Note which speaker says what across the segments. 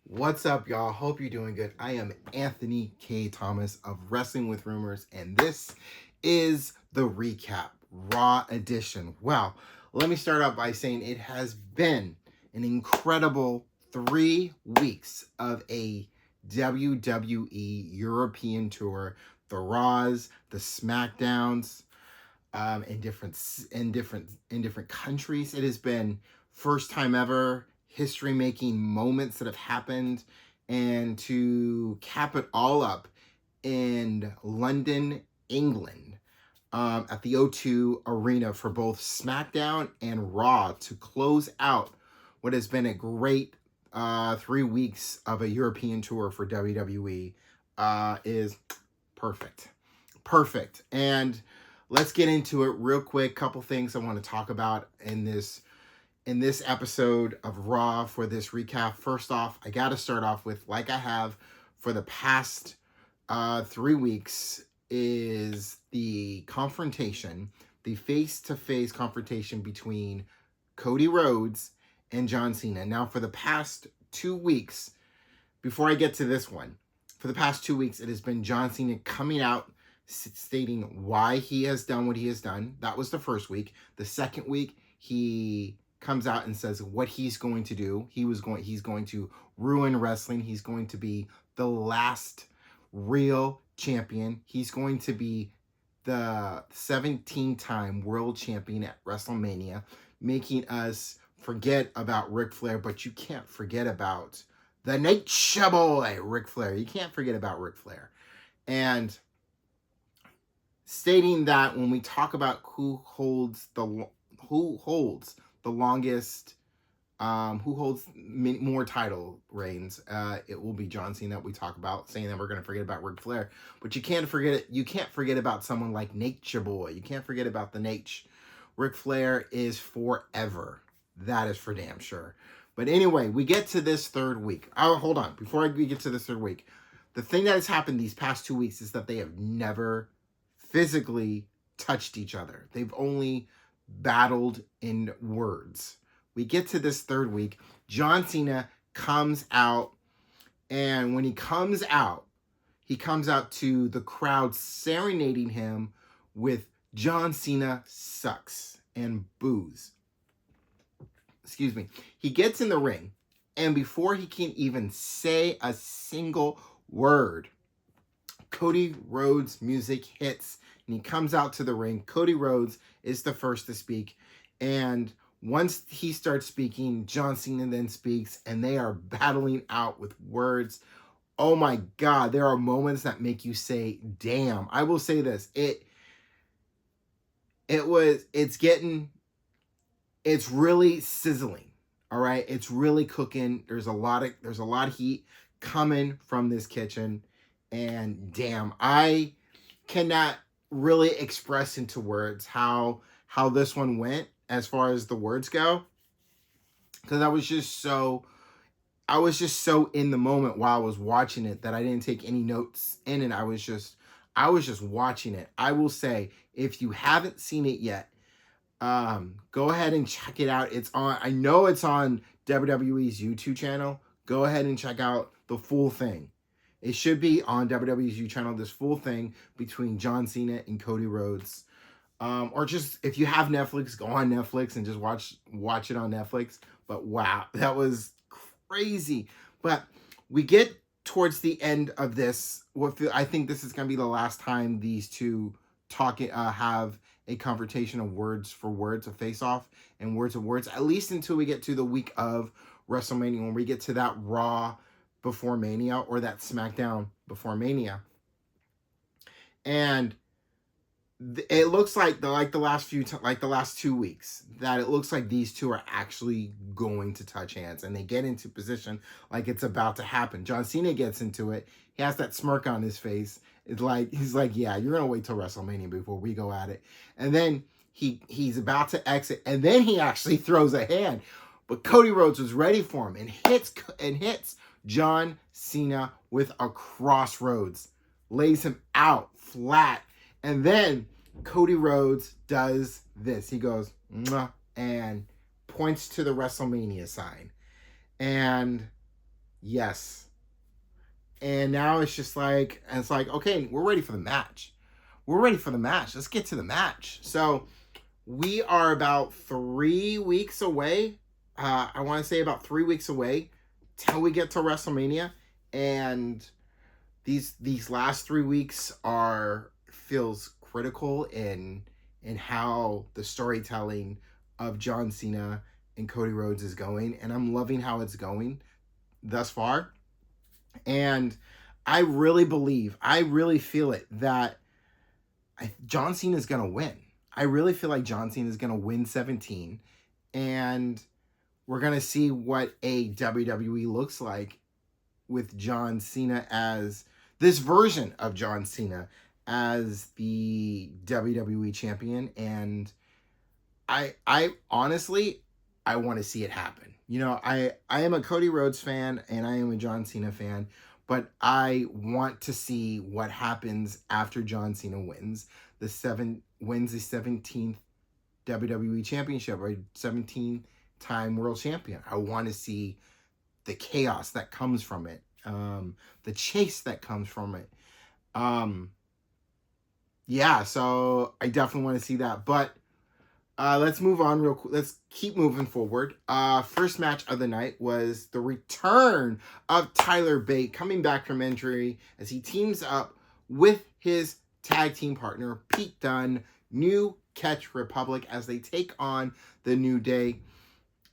Speaker 1: What's up, y'all? Hope you're doing good. I am Anthony K. Thomas of Wrestling with Rumors, and this is the recap, Raw Edition. Well, let me start out by saying it has been an incredible 3 weeks of a WWE European tour. The Raws, the SmackDowns, in different countries. It has been first time ever, history making moments that have happened, and to cap it all up in London, England, at the O2 Arena for both SmackDown and Raw to close out what has been a great 3 weeks of a European tour for WWE is perfect. Perfect. And let's get into it real quick. Couple things I want to talk about in this episode of Raw for this recap. First off, I got to start off with, like I have for the past 3 weeks, is the confrontation, the face-to-face confrontation between Cody Rhodes and John Cena. Now, for the past 2 weeks, before I get to this one, for the past 2 weeks, it has been John Cena coming out stating why he has done what he has done. That was the first week. The second week, he comes out and says what he's going to do. He's going to ruin wrestling. He's going to be the last real champion. He's going to be the 17-time world champion at WrestleMania, making us forget about Ric Flair, but you can't forget about the Nature Boy, Ric Flair. You can't forget about Ric Flair. And stating that when we talk about who holds the longest, who holds more title reigns, it will be John Cena that we talk about, saying that we're going to forget about Ric Flair. But you can't forget about someone like Nature Boy. You can't forget about the Nate. Ric Flair is forever. That is for damn sure. But anyway, we get to this third week. Oh, hold on. Before we get to this third week, the thing that has happened these past 2 weeks is that they have never physically touched each other. They've only battled in words. We get to this third week. John Cena comes out, and when he comes out to the crowd serenading him with John Cena sucks and boos. Excuse me. He gets in the ring, and before he can even say a single word, Cody Rhodes' music hits, and he comes out to the ring. Cody Rhodes is the first to speak, and once he starts speaking, John Cena then speaks, and they are battling out with words. Oh my God, there are moments that make you say, damn. I will say this. It's really sizzling. All right. It's really cooking. There's a lot of heat coming from this kitchen. And damn, I cannot really express into words how this one went as far as the words go, because I was just so in the moment while I was watching it that I didn't take any notes in it. I was just watching it. I will say, if you haven't seen it yet, go ahead and check it out. I know it's on WWE's YouTube channel. Go ahead and check out the full thing. It should be on WWE's YouTube channel, this full thing between John Cena and Cody Rhodes. Or just, if you have Netflix, go on Netflix and just watch it on Netflix. But wow, that was crazy. But we get towards the end of this. I think this is going to be the last time these two have a confrontation of words for words, a face-off and words of words, at least until we get to the week of WrestleMania, when we get to that Raw before Mania or that SmackDown before Mania. And it looks like the last 2 weeks, that it looks like these two are actually going to touch hands, and they get into position like it's about to happen. John Cena gets into it. He has that smirk on his face. It's like, he's like, yeah, you're gonna wait till WrestleMania before we go at it. And then he's about to exit, and then he actually throws a hand. But Cody Rhodes was ready for him and hits John Cena with a crossroads, lays him out flat. And then Cody Rhodes does this. He goes, and points to the WrestleMania sign. And Yes. And now it's like, okay, we're ready for the match. We're ready for the match. Let's get to the match. So we are about 3 weeks away. I want to say about 3 weeks away till we get to WrestleMania. And these last 3 weeks are feels critical in how the storytelling of John Cena and Cody Rhodes is going, and I'm loving how it's going thus far. And I really feel it that John Cena is gonna win. I really feel like John Cena is gonna win 17, and we're gonna see what a WWE looks like with John Cena as this version of John Cena as the WWE champion. And I honestly, I want to see it happen. You know, I am a Cody Rhodes fan and I am a John Cena fan, but I want to see what happens after John Cena wins the 17th WWE championship, or 17-time world champion. I want to see the chaos that comes from it, the chase that comes from it. Yeah, so I definitely want to see that. But let's move on real quick. Let's keep moving forward. First match of the night was the return of Tyler Bate coming back from injury as he teams up with his tag team partner, Pete Dunne, New Catch Republic, as they take on the New Day.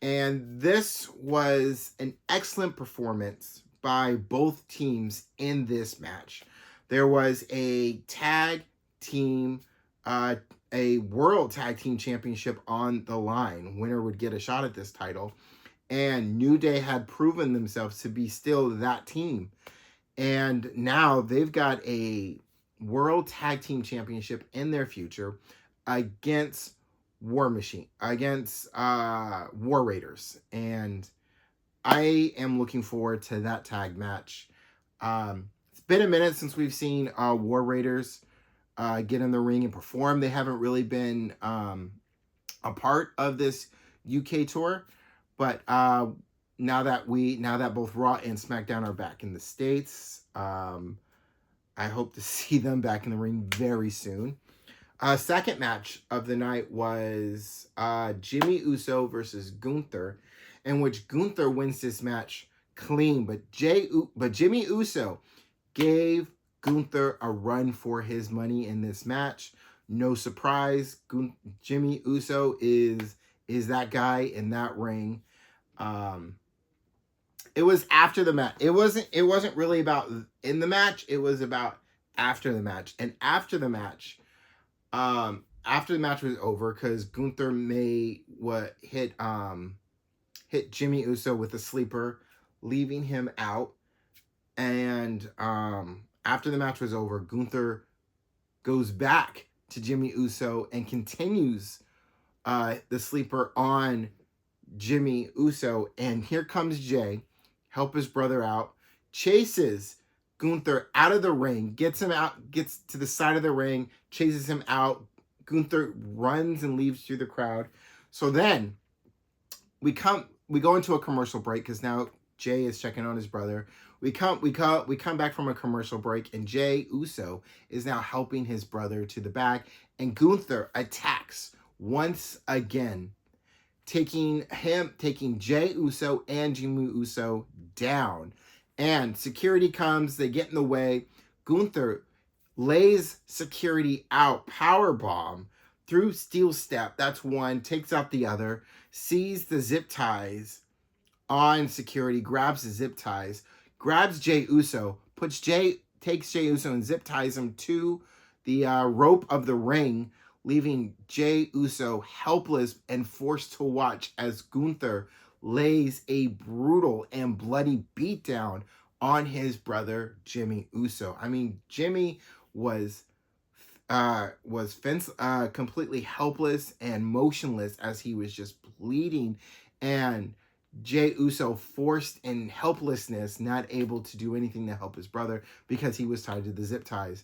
Speaker 1: And this was an excellent performance by both teams in this match. There was a tag team, a World Tag Team Championship on the line. Winner would get a shot at this title. And New Day had proven themselves to be still that team. And now they've got a World Tag Team Championship in their future against War Machine, against War Raiders. And I am looking forward to that tag match. It's been a minute since we've seen War Raiders get in the ring and perform. They haven't really been a part of this UK tour, but now that both Raw and SmackDown are back in the States, I hope to see them back in the ring very soon. Second match of the night was Jimmy Uso versus Gunther, in which Gunther wins this match clean, but Jimmy Uso gave Gunther a run for his money in this match. No surprise, Jimmy Uso is that guy in that ring. It was after the match. It wasn't really about in the match. It was about after the match. And after the match was over, because Gunther hit Jimmy Uso with a sleeper, leaving him out. And after the match was over, Gunther goes back to Jimmy Uso and continues the sleeper on Jimmy Uso. And here comes Jay, help his brother out, chases Gunther out of the ring, gets to the side of the ring, chases him out. Gunther runs and leaves through the crowd. So then we go into a commercial break, because now Jay is checking on his brother. We come back from a commercial break, and Jay Uso is now helping his brother to the back, and Gunther attacks once again, taking Jay Uso and Jimmy Uso down. And security comes, they get in the way. Gunther lays security out, powerbomb through steel step. That's one, takes out the other, sees the zip ties on security, grabs the zip ties, grabs Jay Uso, takes Jay Uso and zip ties him to the rope of the ring, leaving Jay Uso helpless and forced to watch as Gunther lays a brutal and bloody beatdown on his brother Jimmy Uso. I mean, Jimmy was completely helpless and motionless as he was just bleeding, and Jay Uso forced in helplessness, not able to do anything to help his brother because he was tied to the zip ties.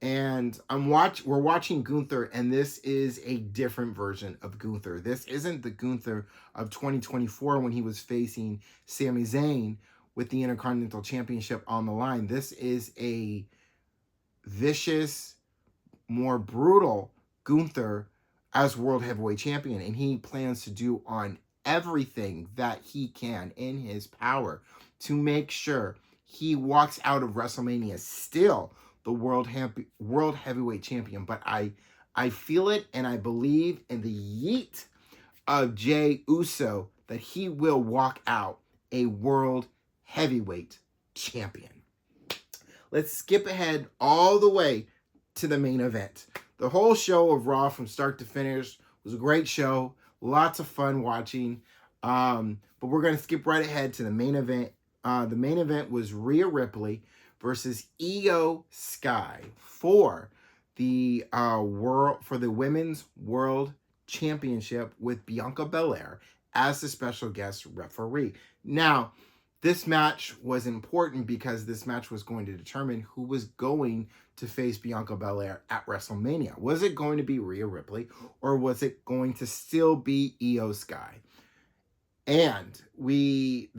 Speaker 1: And we're watching Gunther, and this is a different version of Gunther. This isn't the Gunther of 2024 when he was facing Sami Zayn, with the Intercontinental Championship on the line. This is a vicious, more brutal Gunther as World Heavyweight Champion, and he plans to do on everything that he can in his power to make sure he walks out of WrestleMania still the World Heavyweight Champion. But I feel it, and I believe in the yeet of Jey Uso that he will walk out a World Heavyweight Champion. Let's skip ahead all the way to the main event. The whole show of Raw from start to finish was a great show. Lots of fun watching. But we're going to skip right ahead to the main event. The main event was Rhea Ripley versus Io Sky for the Women's World Championship with Bianca Belair as the special guest referee. Now, this match was important because this match was going to determine who was going to face Bianca Belair at WrestleMania. Was it going to be Rhea Ripley, or was it going to still be Io Sky? And Bianca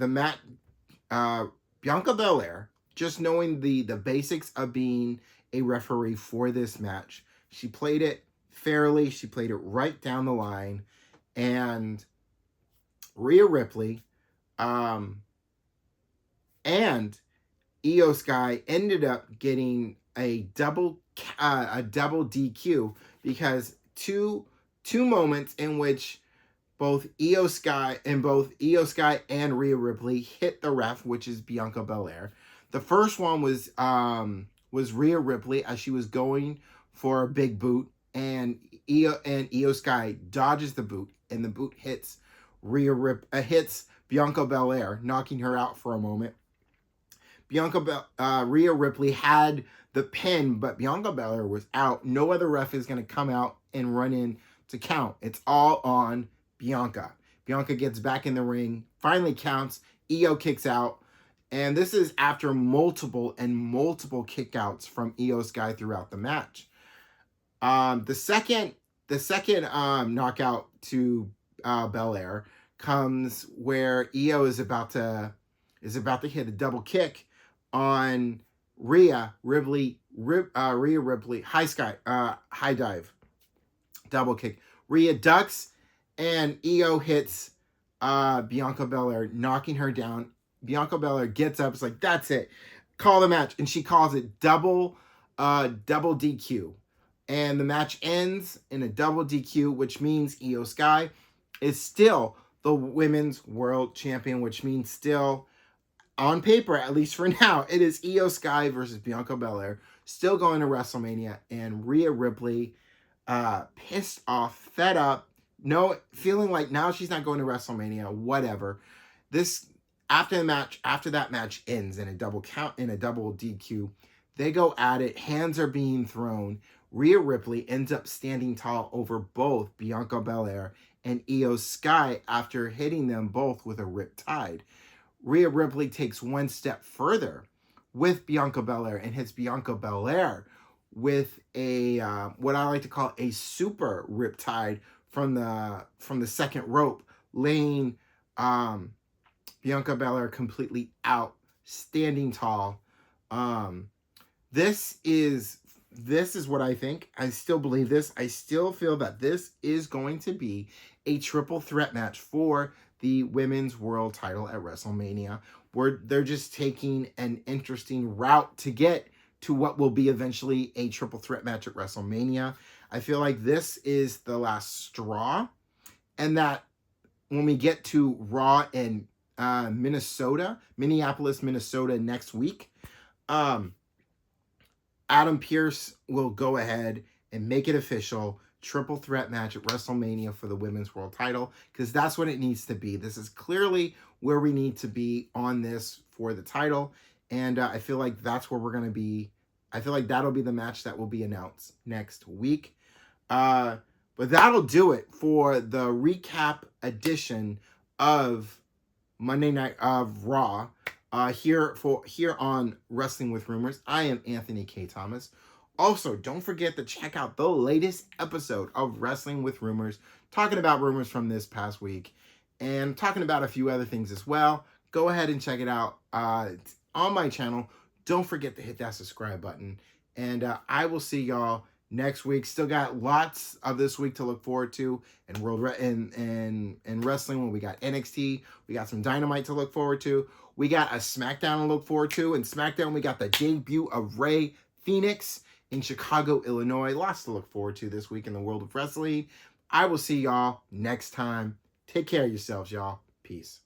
Speaker 1: Belair, just knowing the basics of being a referee for this match, she played it fairly. She played it right down the line. And Rhea Ripley and Io Sky ended up getting a double DQ because two moments in which both Io Sky and Rhea Ripley hit the ref, which is Bianca Belair. The first one was Rhea Ripley as she was going for a big boot, and Io Sky dodges the boot, and the boot hits Bianca Belair, knocking her out for a moment. Rhea Ripley had the pin, but Bianca Belair was out. No other ref is going to come out and run in to count. It's all on Bianca. Bianca gets back in the ring, finally counts. Io kicks out, and this is after multiple kickouts from Io Sky throughout the match. The second knockout to Belair comes where Io is about to hit a double kick on Rhea Ripley, high dive, double kick. Rhea ducks, and Io hits Bianca Belair, knocking her down. Bianca Belair gets up, it's like, that's it, call the match, and she calls it double DQ. And the match ends in a double DQ, which means Io Sky is still the Women's World Champion, which means still, on paper, at least for now, it is Io Sky versus Bianca Belair, still going to WrestleMania, and Rhea Ripley, pissed off, fed up, feeling like now she's not going to WrestleMania, whatever. After that match ends in a double count, in a double DQ, they go at it, hands are being thrown. Rhea Ripley ends up standing tall over both Bianca Belair and Io Sky after hitting them both with a Riptide. Rhea Ripley takes one step further with Bianca Belair and hits Bianca Belair with a what I like to call a super Riptide from the second rope, laying Bianca Belair completely out, standing tall. This is what I think. I still believe this. I still feel that this is going to be a triple threat match for the Women's World title at WrestleMania, where they're just taking an interesting route to get to what will be eventually a triple threat match at WrestleMania. I feel like this is the last straw, and that when we get to Raw in Minneapolis, Minnesota next week, Adam Pearce will go ahead and make it official. Triple threat match at WrestleMania for the Women's World title, because that's what it needs to be. This is clearly where we need to be on this for the title, and I feel like that's where we're going to be. I feel like that'll be the match that will be announced next week. But that'll do it for the recap edition of Monday Night of Raw here on Wrestling with Rumors. I am Anthony K. Thomas. Also, don't forget to check out the latest episode of Wrestling with Rumors, talking about rumors from this past week and talking about a few other things as well. go ahead and check it out. It's on my channel. Don't forget to hit that subscribe button. And I will see y'all next week. Still got lots of this week to look forward to in in wrestling. When we got NXT, we got some Dynamite to look forward to. We got a SmackDown to look forward to. In SmackDown, we got the debut of Rey Fenix in Chicago, Illinois. Lots to look forward to this week in the world of wrestling. I will see y'all next time. Take care of yourselves, y'all. Peace.